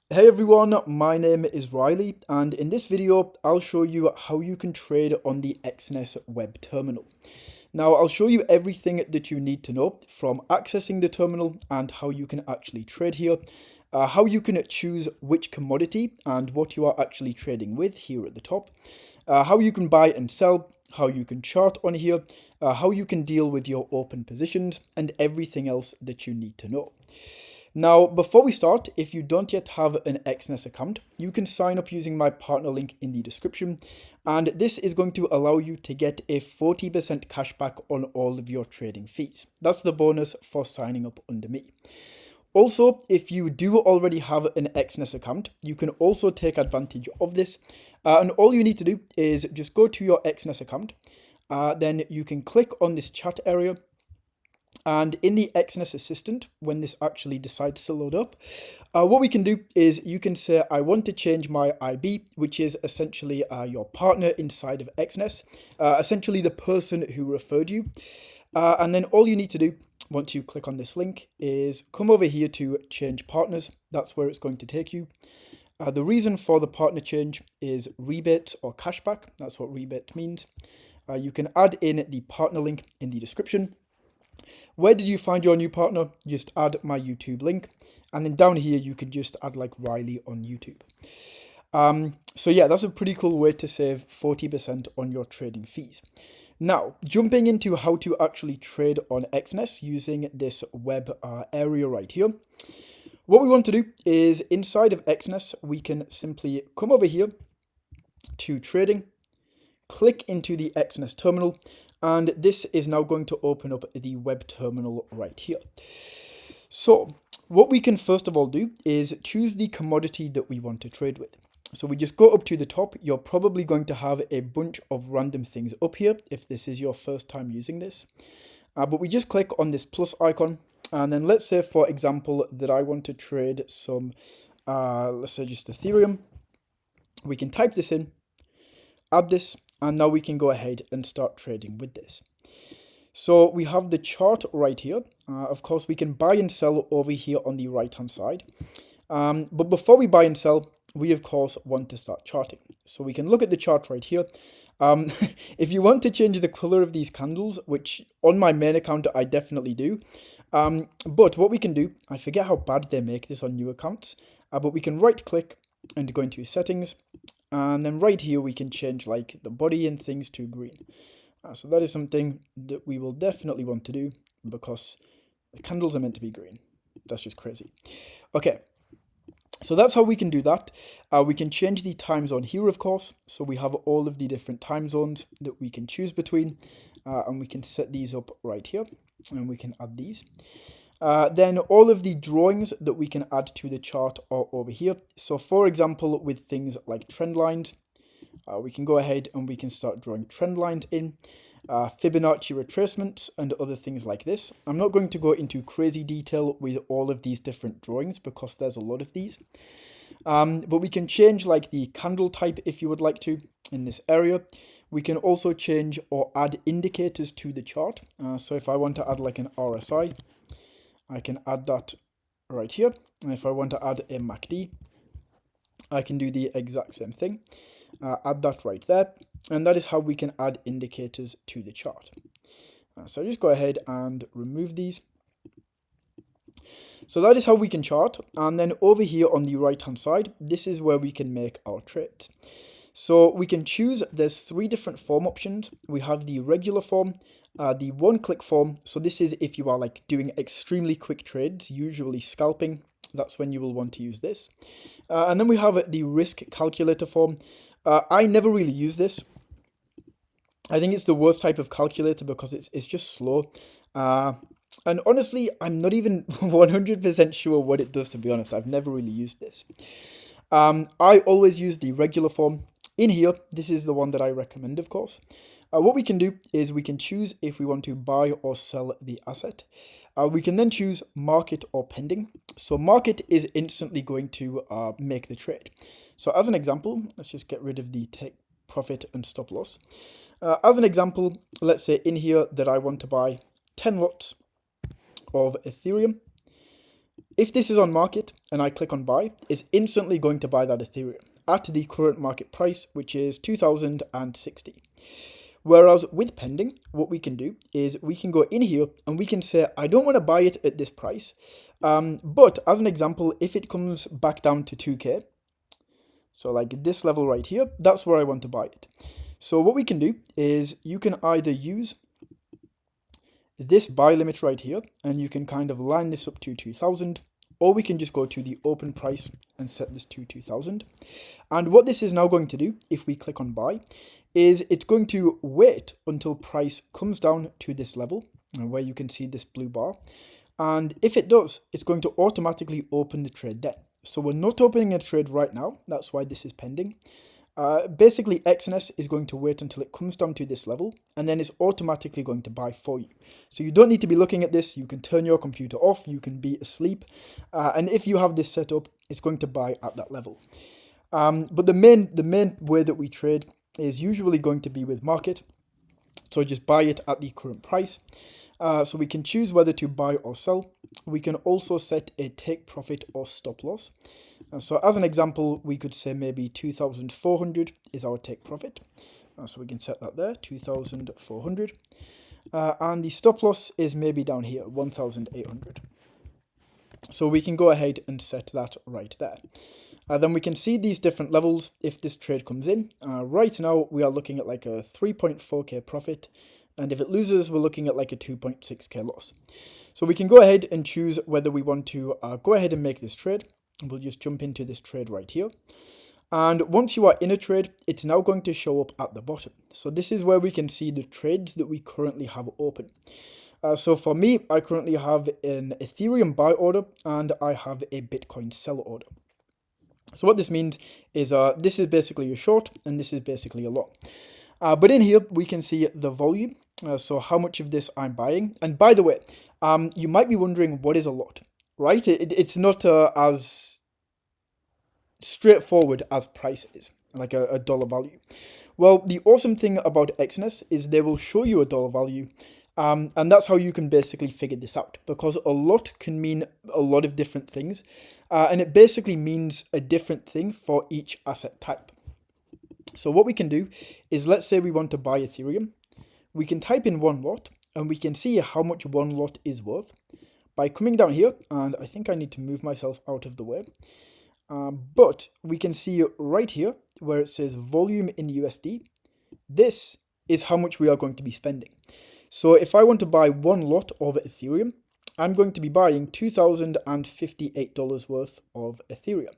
Hey everyone, my name is Riley, and in this video I'll show you how you can trade on the Exness web terminal. Now I'll show you everything that you need to know from accessing the terminal and how you can actually trade here, how you can choose which commodity and what you are actually trading with here at the top, how you can buy and sell, how you can chart on here, how you can deal with your open positions, and everything else that you need to know. Now, before we start, if you don't yet have an Exness account, you can sign up using my partner link in the description, and this is going to allow you to get a 40% cashback on all of your trading fees. That's the bonus for signing up under me. Also, if you do already have an Exness account, you can also take advantage of this, and all you need to do is just go to your Exness account, then you can click on this chat area. And in the Exness Assistant, when this actually decides to load up, what we can do is you can say, I want to change my IB, which is essentially your partner inside of Exness, essentially the person who referred you. And then all you need to do once you click on this link is come over here to change partners. That's where it's going to take you. The reason for the partner change is rebates or cashback. That's what rebate means. You can add in the partner link in the description. Where did you find your new partner? Just add my YouTube link. And then down here, you can just add like Riley on YouTube. So yeah, that's a pretty cool way to save 40% on your trading fees. Now, jumping into how to actually trade on Exness using this web area right here. What we want to do is inside of Exness, we can simply come over here to trading, click into the Exness terminal, and this is now going to open up the web terminal right here. So what we can first of all do is choose the commodity that we want to trade with. So we just go up to the top. You're probably going to have a bunch of random things up here if this is your first time using this. But we just click on this plus icon, and then let's say, for example, that I want to trade some, let's say just Ethereum. We can type this in, add this, and now we can go ahead and start trading with this. So we have the chart right here. Of course, we can buy and sell over here on the right hand side. But before we buy and sell, we of course want to start charting. So we can look at the chart right here. If you want to change the color of these candles, which on my main account I definitely do, but what we can do, I forget how bad they make this on new accounts, but we can right click and go into settings, and then right here we can change like the body and things to green. So that is something that we will definitely want to do because the candles are meant to be green. That's just crazy. Okay, so that's how we can do that. We can change the time zone here, of course. So we have all of the different time zones that we can choose between, and we can set these up right here, and we can add these. Then all of the drawings that we can add to the chart are over here. So for example, with things like trend lines, we can go ahead and we can start drawing trend lines in, Fibonacci retracements and other things like this. I'm not going to go into crazy detail with all of these different drawings because there's a lot of these. But we can change like the candle type if you would like to in this area. We can also change or add indicators to the chart. So if I want to add like an RSI, I can add that right here. And if I want to add a MACD, I can do the exact same thing. Add that right there. And that is how we can add indicators to the chart. So just go ahead and remove these. So that is how we can chart. And then over here on the right hand side, this is where we can make our trades. So we can choose, there's 3 different form options. We have the regular form, the one-click form. So this is if you are like doing extremely quick trades, usually scalping. That's when you will want to use this. And then we have the risk calculator form. I never really use this. I think it's the worst type of calculator because it's just slow. And honestly, I'm not even 100% sure what it does, to be honest. I've never really used this. I always use the regular form. In here, this is the one that I recommend, of course. What we can do is we can choose if we want to buy or sell the asset. We can then choose market or pending. So market is instantly going to make the trade. So as an example, let's just get rid of the take profit and stop loss. As an example, let's say in here that I want to buy 10 lots of Ethereum. If this is on market and I click on buy, it's instantly going to buy that Ethereum at the current market price, which is 2060. Whereas with pending, what we can do is we can go in here and we can say, I don't want to buy it at this price. But as an example, if it comes back down to 2K, so like this level right here, that's where I want to buy it. So what we can do is you can either use this buy limit right here, and you can kind of line this up to 2000, or we can just go to the open price and set this to 2000. And what this is now going to do, if we click on buy, is it's going to wait until price comes down to this level, where you can see this blue bar. And if it does, it's going to automatically open the trade then. So we're not opening a trade right now, that's why this is pending. Basically, Exness is going to wait until it comes down to this level, and then it's automatically going to buy for you. So you don't need to be looking at this. You can turn your computer off, you can be asleep, and if you have this set up, it's going to buy at that level. But the main way that we trade is usually going to be with market. So just buy it at the current price. So we can choose whether to buy or sell. We can also set a take profit or stop loss. So as an example, we could say maybe 2,400 is our take profit. So we can set that there, 2,400. And the stop loss is maybe down here, 1,800. So we can go ahead and set that right there. Then we can see these different levels if this trade comes in. Right now, we are looking at like a 3.4k profit. And if it loses, we're looking at like a 2.6k loss. So we can go ahead and choose whether we want to go ahead and make this trade. And we'll just jump into this trade right here. And once you are in a trade, it's now going to show up at the bottom. So this is where we can see the trades that we currently have open. So for me, I currently have an Ethereum buy order and I have a Bitcoin sell order. So what this means is this is basically a short and this is basically a long. But in here, we can see the volume. So how much of this I'm buying. And by the way, you might be wondering what is a lot, right? It's not as straightforward as price is, like a dollar value. Well, the awesome thing about Exness is they will show you a dollar value. And that's how you can basically figure this out, because a lot can mean a lot of different things. And it basically means a different thing for each asset type. So what we can do is, let's say we want to buy Ethereum. We can type in one lot and we can see how much one lot is worth by coming down here. And I think I need to move myself out of the way. But we can see right here where it says volume in USD. This is how much we are going to be spending. So if I want to buy one lot of Ethereum, I'm going to be buying $2,058 worth of Ethereum.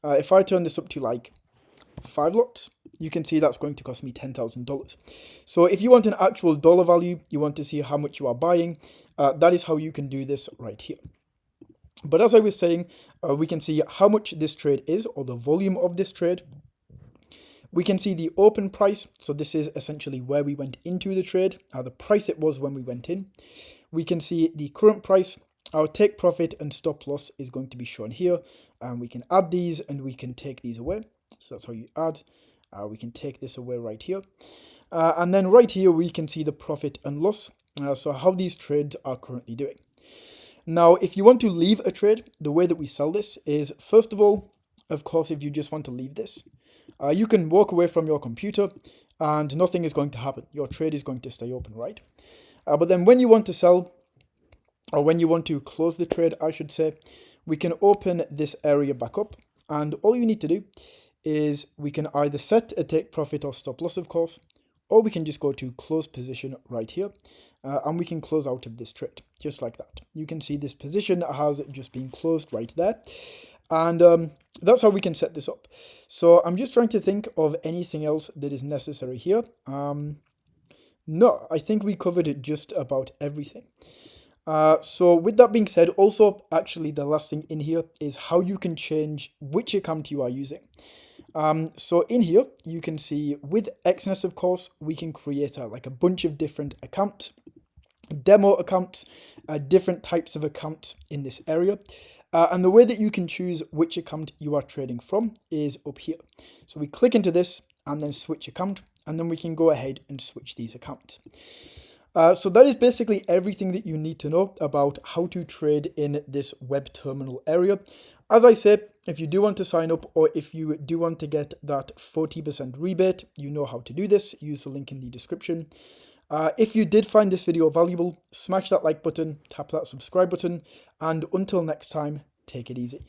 If I turn this up to like 5 lots, you can see that's going to cost me $10,000. So if you want an actual dollar value, you want to see how much you are buying, that is how you can do this right here. But as I was saying, we can see how much this trade is, or the volume of this trade. We can see the open price. So this is essentially where we went into the trade, the price it was when we went in. We can see the current price. Our take profit and stop loss is going to be shown here. And we can add these and we can take these away. So that's how you add. We can take this away right here. And then right here, we can see the profit and loss. So how these trades are currently doing. Now, if you want to leave a trade, the way that we sell this is, first of all, of course, if you just want to leave this, you can walk away from your computer and nothing is going to happen. Your trade is going to stay open, right? But then when you want to sell, or when you want to close the trade, I should say, we can open this area back up. And all you need to do is we can either set a take profit or stop loss, of course, or we can just go to close position right here, and we can close out of this trade, just like that. You can see this position has just been closed right there, and that's how we can set this up. So I'm just trying to think of anything else that is necessary here. No, I think we covered just about everything. So with that being said, also actually the last thing in here is how you can change which account you are using. So in here, you can see with Exness, of course, we can create like a bunch of different accounts, demo accounts, different types of accounts in this area. And the way that you can choose which account you are trading from is up here. So we click into this and then switch account, and then we can go ahead and switch these accounts. So that is basically everything that you need to know about how to trade in this web terminal area. As I said, if you do want to sign up or if you do want to get that 40% rebate, you know how to do this. Use the link in the description. If you did find this video valuable, smash that like button, tap that subscribe button, and until next time, take it easy.